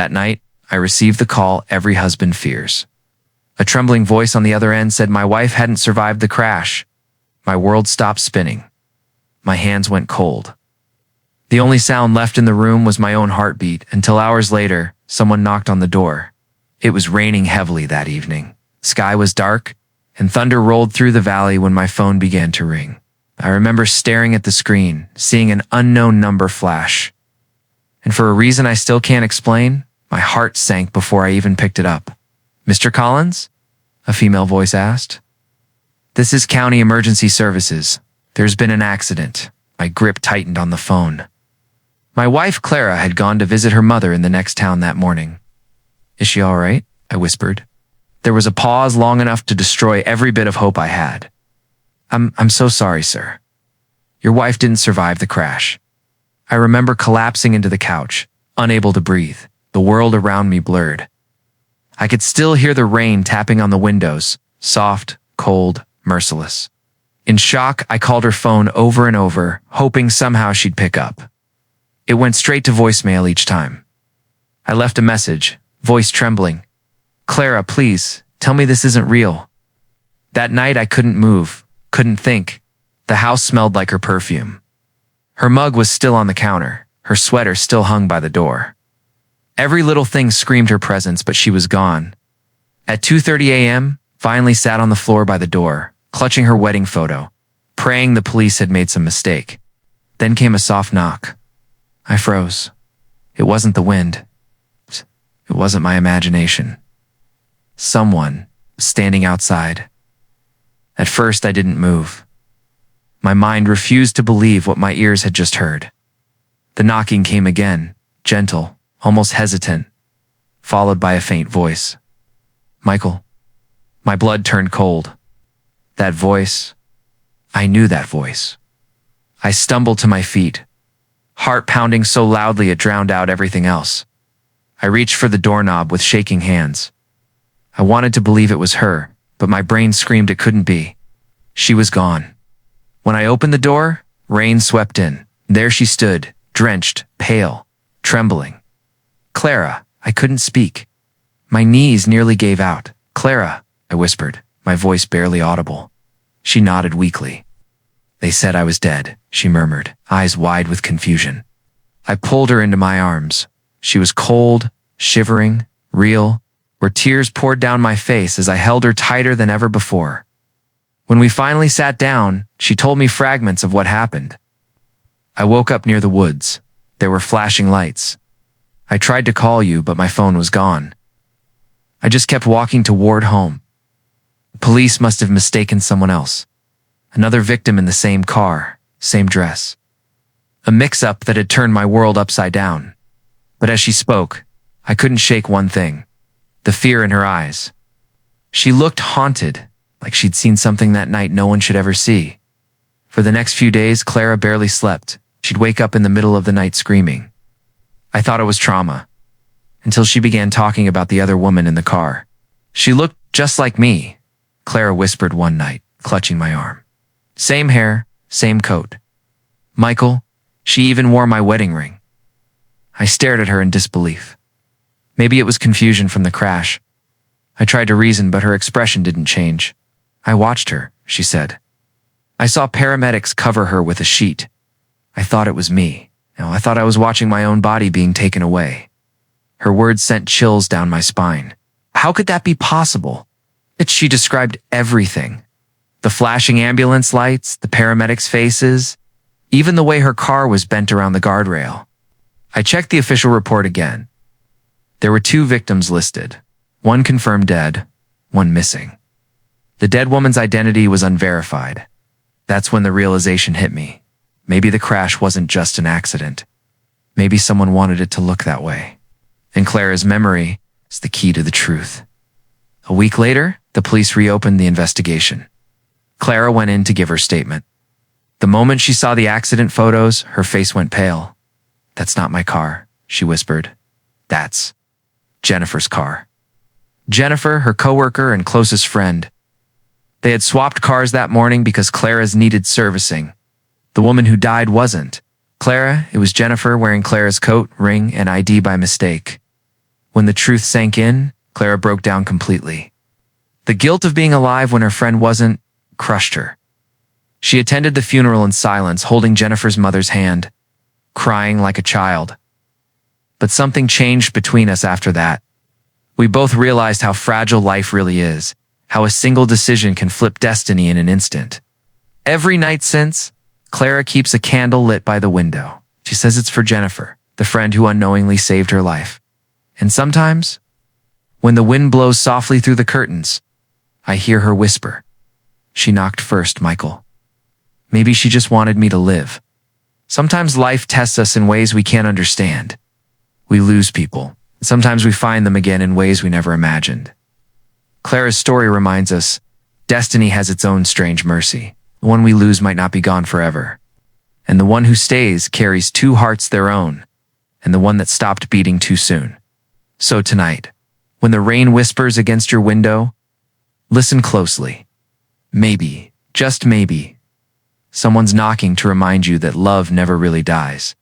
That night, I received the call every husband fears. A trembling voice on the other end said my wife hadn't survived the crash. My world stopped spinning. My hands went cold. The only sound left in the room was my own heartbeat until hours later, someone knocked on the door. It was raining heavily that evening. Sky was dark, and thunder rolled through the valley when my phone began to ring. I remember staring at the screen, seeing an unknown number flash. And for a reason I still can't explain, my heart sank before I even picked it up. "Mr. Collins?" a female voice asked. "This is County Emergency Services. There's been an accident." My grip tightened on the phone. My wife, Clara, had gone to visit her mother in the next town that morning. "Is she all right?" I whispered. There was a pause long enough to destroy every bit of hope I had. I'm so sorry, sir. Your wife didn't survive the crash." I remember collapsing into the couch, unable to breathe, the world around me blurred. I could still hear the rain tapping on the windows, soft, cold, merciless. In shock, I called her phone over and over, hoping somehow she'd pick up. It went straight to voicemail each time. I left a message, voice trembling. "Clara, please, tell me this isn't real." That night I couldn't move, couldn't think. The house smelled like her perfume. Her mug was still on the counter, her sweater still hung by the door. Every little thing screamed her presence, but she was gone. At 2:30 a.m., finally sat on the floor by the door, clutching her wedding photo, praying the police had made some mistake. Then came a soft knock. I froze. It wasn't the wind. It wasn't my imagination. Someone was standing outside. At first, I didn't move. My mind refused to believe what my ears had just heard. The knocking came again, gentle, almost hesitant, followed by a faint voice. "Michael." My blood turned cold. That voice, I knew that voice. I stumbled to my feet, heart pounding so loudly it drowned out everything else. I reached for the doorknob with shaking hands. I wanted to believe it was her, but my brain screamed it couldn't be. She was gone. When I opened the door, rain swept in. There she stood, drenched, pale, trembling. "Clara," I couldn't speak. My knees nearly gave out. "Clara," I whispered, my voice barely audible. She nodded weakly. "They said I was dead," she murmured, eyes wide with confusion. I pulled her into my arms. She was cold, shivering, real, where tears poured down my face as I held her tighter than ever before. When we finally sat down, she told me fragments of what happened. I woke up near the woods. There were flashing lights. I tried to call you, but my phone was gone. I just kept walking toward home. Police must have mistaken someone else. Another victim in the same car, same dress. A mix-up that had turned my world upside down. But as she spoke, I couldn't shake one thing. The fear in her eyes. She looked haunted, like she'd seen something that night no one should ever see. For the next few days, Clara barely slept. She'd wake up in the middle of the night screaming. I thought it was trauma, until she began talking about the other woman in the car. "She looked just like me," Clara whispered one night, clutching my arm. "Same hair, same coat. Michael, she even wore my wedding ring." I stared at her in disbelief. Maybe it was confusion from the crash. I tried to reason, but her expression didn't change. "I watched her," she said. "I saw paramedics cover her with a sheet. I thought it was me. I thought I was watching my own body being taken away." Her words sent chills down my spine. How could that be possible? She described everything. The flashing ambulance lights, the paramedics' faces, even the way her car was bent around the guardrail. I checked the official report again. There were 2 victims listed. One confirmed dead, one missing. The dead woman's identity was unverified. That's when the realization hit me. Maybe the crash wasn't just an accident. Maybe someone wanted it to look that way. And Clara's memory is the key to the truth. A week later, the police reopened the investigation. Clara went in to give her statement. The moment she saw the accident photos, her face went pale. "That's not my car," she whispered. "That's Jennifer's car." Jennifer, her coworker and closest friend. They had swapped cars that morning because Clara's needed servicing. The woman who died wasn't Clara. It was Jennifer wearing Clara's coat, ring, and ID by mistake. When the truth sank in, Clara broke down completely. The guilt of being alive when her friend wasn't crushed her. She attended the funeral in silence, holding Jennifer's mother's hand, crying like a child. But something changed between us after that. We both realized how fragile life really is, how a single decision can flip destiny in an instant. Every night since, Clara keeps a candle lit by the window. She says it's for Jennifer, the friend who unknowingly saved her life. And sometimes, when the wind blows softly through the curtains, I hear her whisper, "She knocked first, Michael. Maybe she just wanted me to live." Sometimes life tests us in ways we can't understand. We lose people, and sometimes we find them again in ways we never imagined. Clara's story reminds us, destiny has its own strange mercy. The one we lose might not be gone forever. And the one who stays carries two hearts their own, and the one that stopped beating too soon. So tonight, when the rain whispers against your window, listen closely. Maybe, just maybe, someone's knocking to remind you that love never really dies.